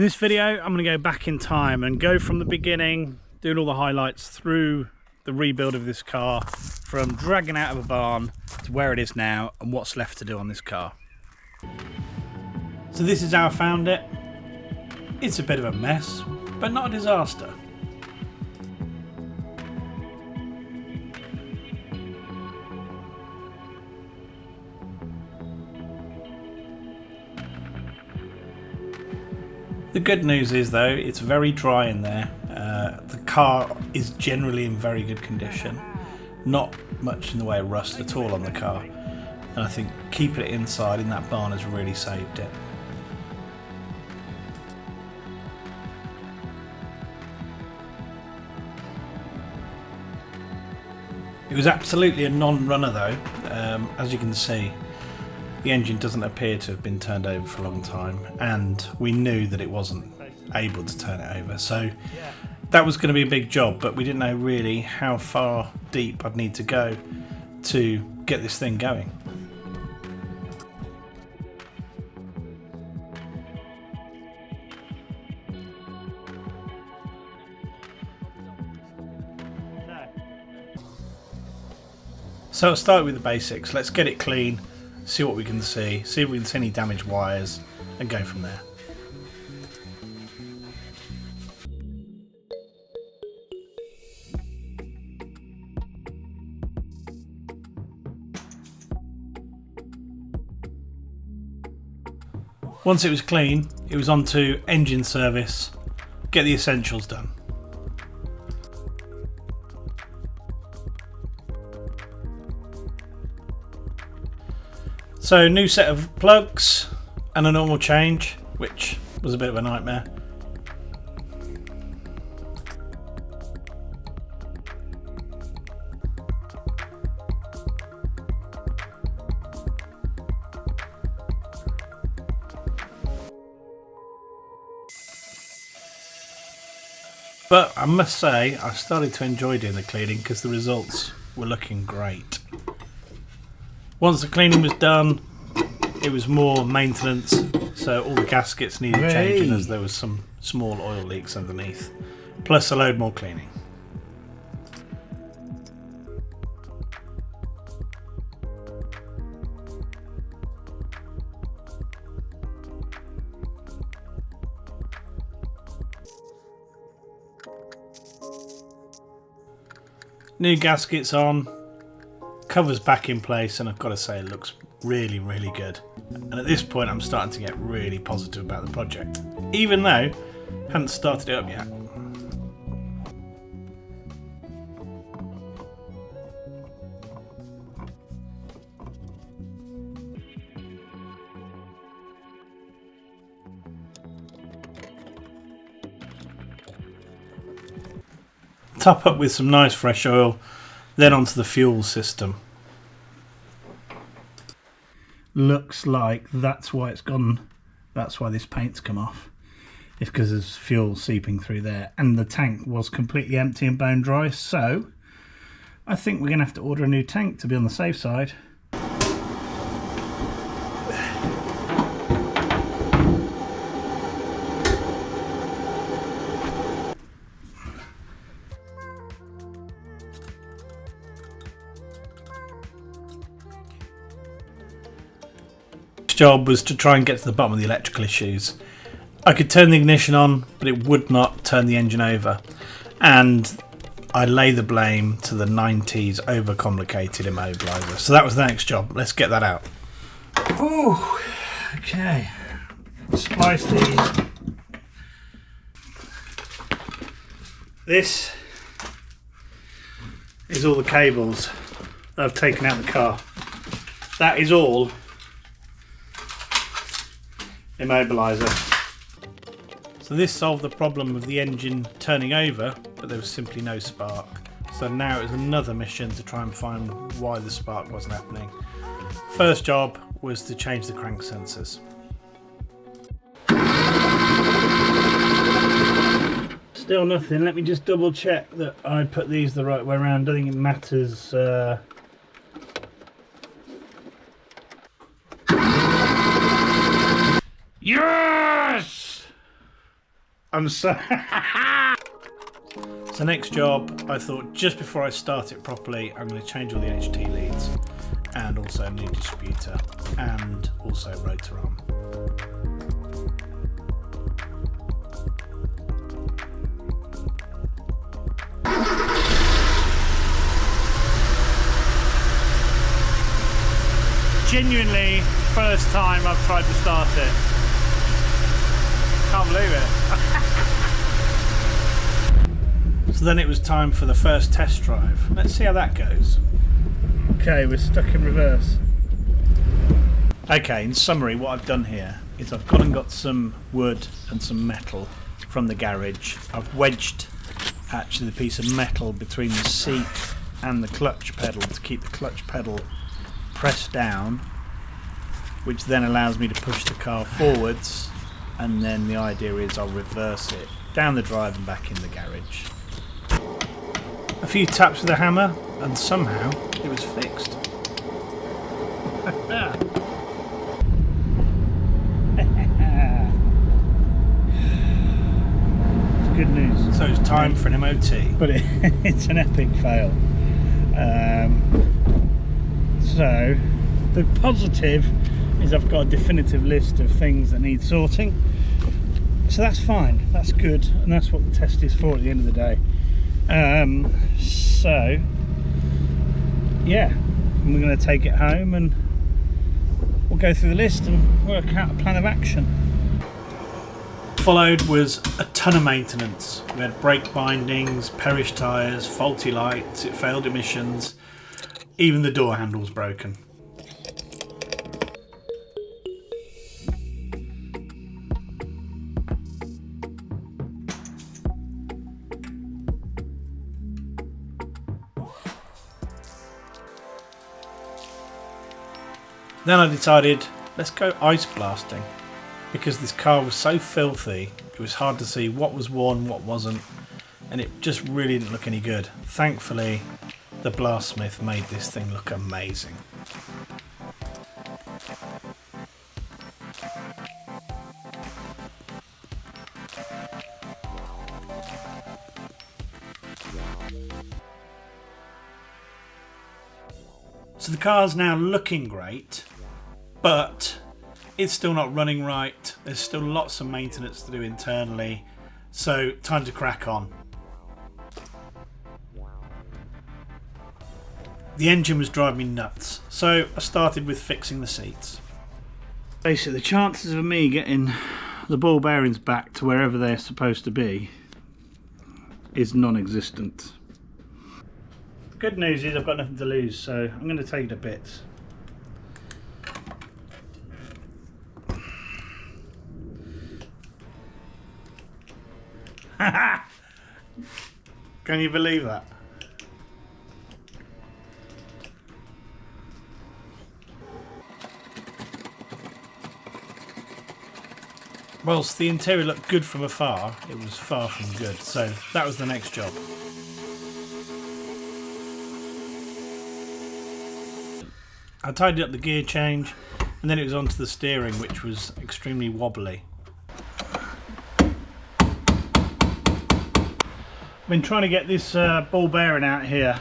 In this video, I'm going to go back in time and go from the beginning, doing all the highlights through the rebuild of this car, from dragging out of a barn to where it is now and what's left to do on this car. So this is how I found it. It's a bit of a mess, but not a disaster. The good news is though, it's very dry in there. The car is generally in very good condition. Not much in the way of rust at all on the car. And I think keeping it inside in that barn has really saved it. It was absolutely a non-runner though. As you can see, the engine doesn't appear to have been turned over for a long time, and we knew that it wasn't able to turn it over, so that was going to be a big job, but we didn't know really how far deep I'd need to go to get this thing going. So I'll start with the basics. Let's get it clean, see what we can see if we can see any damaged wires, and go from there. Once it was clean, it was on to engine service, get the essentials done. So new set of plugs and a normal change, which was a bit of a nightmare. But I must say, I started to enjoy doing the cleaning because the results were looking great. Once the cleaning was done, it was more maintenance, so all the gaskets needed changing as there was some small oil leaks underneath, plus a load more cleaning. New gaskets on, covers back in place, and I've got to say it looks really good. And at this point I'm starting to get really positive about the project, even though I haven't started it up yet. Top up with some nice fresh oil, then onto the fuel system. Looks like that's why it's gone, that's why this paint's come off. It's because there's fuel seeping through there, and the tank was completely empty and bone dry, so I think we're going to have to order a new tank to be on the safe side. Job was to try and get to the bottom of the electrical issues. I could turn the ignition on, but it would not turn the engine over, and I lay the blame to the 90s overcomplicated immobiliser. So that was the next job. Let's get that out. Oh, okay. Splice these. This is all the cables that I've taken out of the car. That is all immobiliser. So this solved the problem of the engine turning over, but there was simply no spark. So now it was another mission to try and find why the spark wasn't happening. First job was to change the crank sensors. Still nothing. Let me just double check that I put these the right way around. I don't think it matters. Yes! I'm so... So next job, I thought just before I start it properly, I'm going to change all the HT leads and also a new distributor and also rotor arm. Genuinely, first time I've tried to start it. Can't believe it. So then it was time for the first test drive. Let's see how that goes. Okay, we're stuck in reverse. Okay, in summary, what I've done here is I've gone and got some wood and some metal from the garage. I've wedged actually the piece of metal between the seat and the clutch pedal to keep the clutch pedal pressed down, which then allows me to push the car forwards, and then the idea is I'll reverse it down the drive and back in the garage. A few taps with a hammer and somehow it was fixed. It's good news. So it's time for an MOT. But it's an epic fail. So the positive is I've got a definitive list of things that need sorting. So that's fine, that's good, and that's what the test is for at the end of the day. So yeah, we're going to take it home and we'll go through the list and work out a plan of action. Followed was a ton of maintenance. We had brake bindings, perished tyres, faulty lights, it failed emissions, even the door handle's broken. Then I decided, let's go ice blasting, because this car was so filthy, it was hard to see what was worn, what wasn't, and it just really didn't look any good. Thankfully, the blastsmith made this thing look amazing. So the car's now looking great, but it's still not running right. There's still lots of maintenance to do internally, so time to crack on. The engine was driving me nuts, so I started with fixing the seats. Basically, the chances of me getting the ball bearings back to wherever they're supposed to be is non-existent. Good news is I've got nothing to lose, so I'm going to take it to bits. Can you believe that? Whilst the interior looked good from afar, it was far from good, so that was the next job. I tidied up the gear change, and then it was onto the steering, which was extremely wobbly. I've been trying to get this ball bearing out here,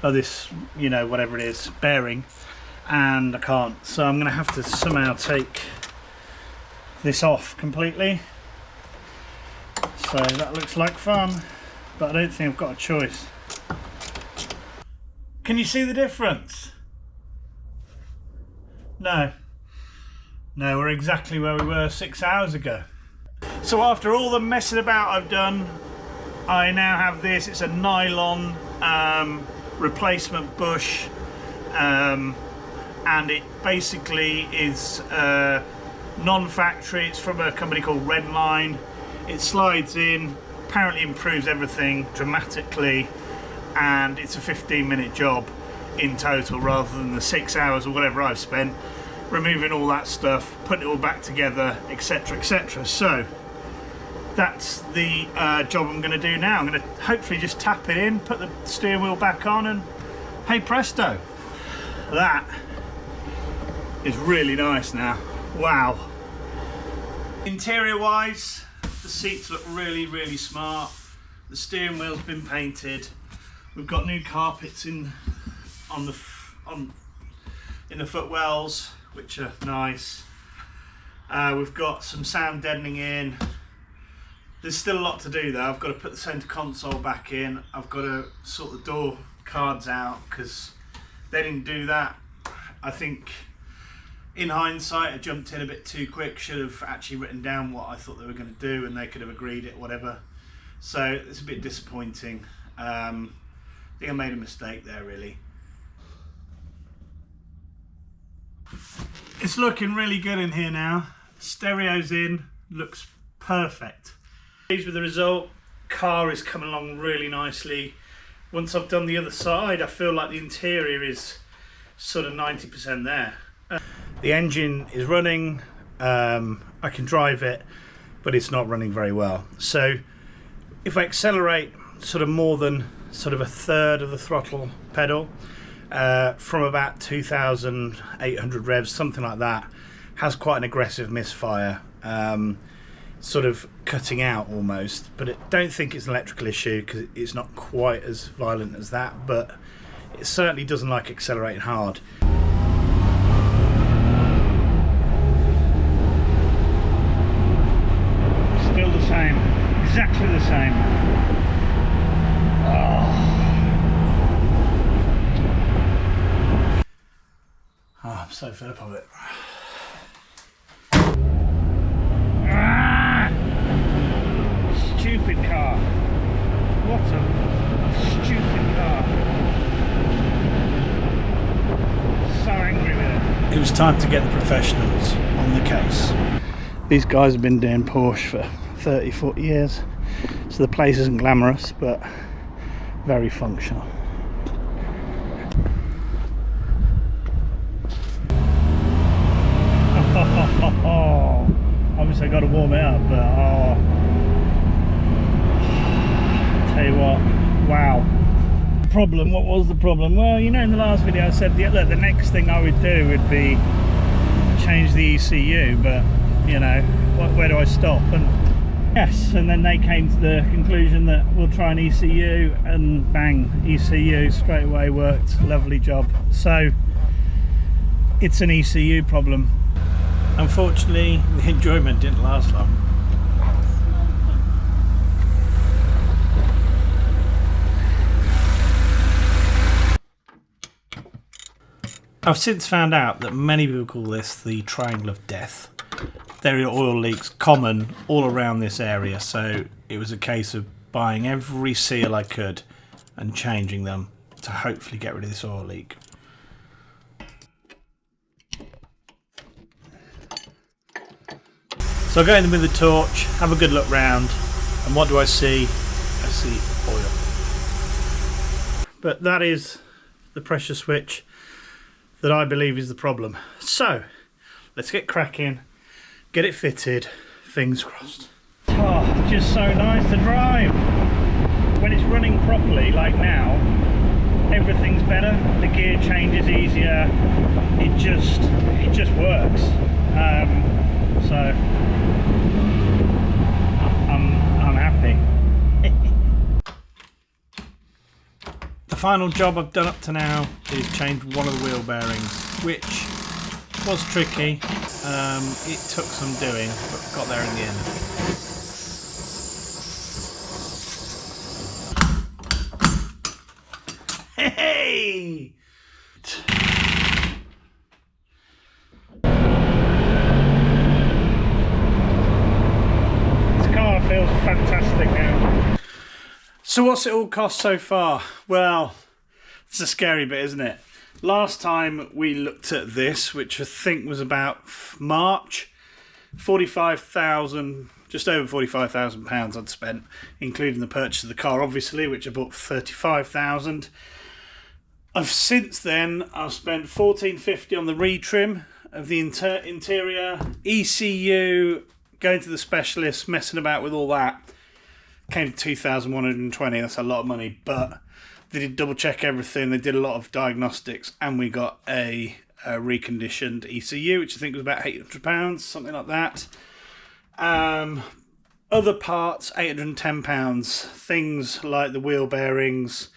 or this, you know, whatever it is, bearing, and I can't, so I'm going to have to somehow take this off completely. So that looks like fun, but I don't think I've got a choice. Can you see the difference? No, we're exactly where we were 6 hours ago. So after all the messing about I've done, I now have this. It's a nylon replacement bush, and it basically is non-factory. It's from a company called Redline. It slides in, apparently improves everything dramatically, and it's a 15-minute job in total rather than the 6 hours or whatever I've spent removing all that stuff, putting it all back together, etc, etc. So that's the job I'm going to do now. I'm going to hopefully just tap it in, put the steering wheel back on, and hey presto, that is really nice now. Wow. Interior wise, The seats look really, really smart. The steering wheel's been painted. We've got new carpets in the footwells, which are nice. We've got some sound deadening in. There's still a lot to do though. I've got to put the centre console back in. I've got to sort the door cards out because they didn't do that. I think in hindsight I jumped in a bit too quick. Should have actually written down what I thought they were going to do and they could have agreed it, whatever. So it's a bit disappointing. I think I made a mistake there really. It's looking really good in here now. Stereo's in, looks perfect. Pleased with the result. Car is coming along really nicely. Once I've done the other side, I feel like the interior is sort of 90% there. The engine is running. I can drive it, but it's not running very well. So if I accelerate sort of more than sort of a third of the throttle pedal, from about 2,800 revs, something like that, has quite an aggressive misfire, sort of cutting out almost. But I don't think it's an electrical issue because it's not quite as violent as that, but it certainly doesn't like accelerating hard. Still the same, exactly the same. I'm so fed up of it. Stupid car. What a stupid car. So angry with it. It was time to get the professionals on the case. These guys have been doing Porsche for 30, 40 years. So the place isn't glamorous, but very functional. Obviously I got to warm it up, but tell you what, wow. Problem, what was the problem? Well, you know, in the last video I said look, the next thing I would do would be change the ECU, but you know, where do I stop? And yes, and then they came to the conclusion that we'll try an ECU, and bang, ECU straight away worked. Lovely job. So it's an ECU problem. Unfortunately, the enjoyment didn't last long. I've since found out that many people call this the triangle of death. There are oil leaks common all around this area, so it was a case of buying every seal I could and changing them to hopefully get rid of this oil leak. So I go in with the torch, have a good look round, and what do I see? I see oil. But that is the pressure switch that I believe is the problem. So let's get cracking, get it fitted, fingers crossed. Oh, just so nice to drive. When it's running properly, like now, everything's better. The gear change is easier. It just works. So I'm happy. The final job I've done up to now is change one of the wheel bearings, which was tricky. It took some doing, but got there in the end. Hey! Feels fantastic now. So what's it all cost so far? Well, it's a scary bit, isn't it? Last time we looked at this, which I think was about March, 45,000, just over 45,000 pounds I'd spent, including the purchase of the car, obviously, which I bought for 35,000. Since then I've spent 1450 on the retrim of the interior, ECU, going to the specialist, messing about with all that. Came to 2,120. That's a lot of money, but they did double check everything. They did a lot of diagnostics, and we got a reconditioned ECU, which I think was about £800, something like that. Other parts, £810. Things like the wheel bearings,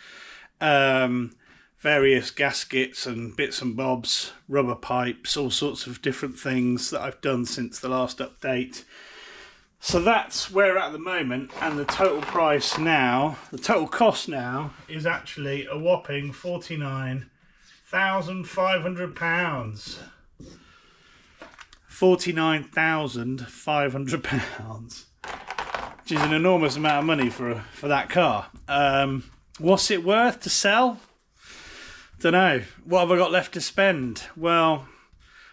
various gaskets and bits and bobs, rubber pipes, all sorts of different things that I've done since the last update. So that's where we're at the moment, and the total price now, the total cost now, is actually a whopping £49,500. £49,500, which is an enormous amount of money for that car. What's it worth to sell? Don't know. What have I got left to spend? Well,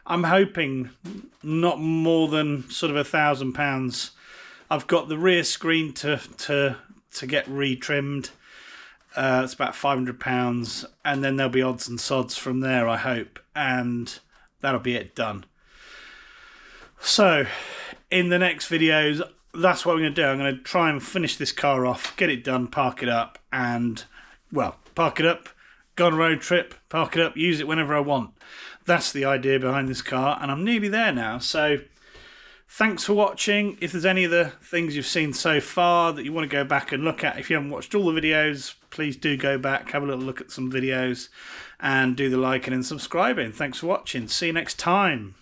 I'm hoping not more than sort of £1,000. I've got the rear screen to get retrimmed. It's about £500, and then there'll be odds and sods from there, I hope, and that'll be it done. So, in the next videos, that's what I'm going to do. I'm going to try and finish this car off, get it done, park it up, and, well, park it up, go on a road trip, park it up, use it whenever I want. That's the idea behind this car, and I'm nearly there now. So, thanks for watching. If there's any of the things you've seen so far that you want to go back and look at, if you haven't watched all the videos, please do go back, have a little look at some videos, and do the liking and subscribing. Thanks for watching. See you next time.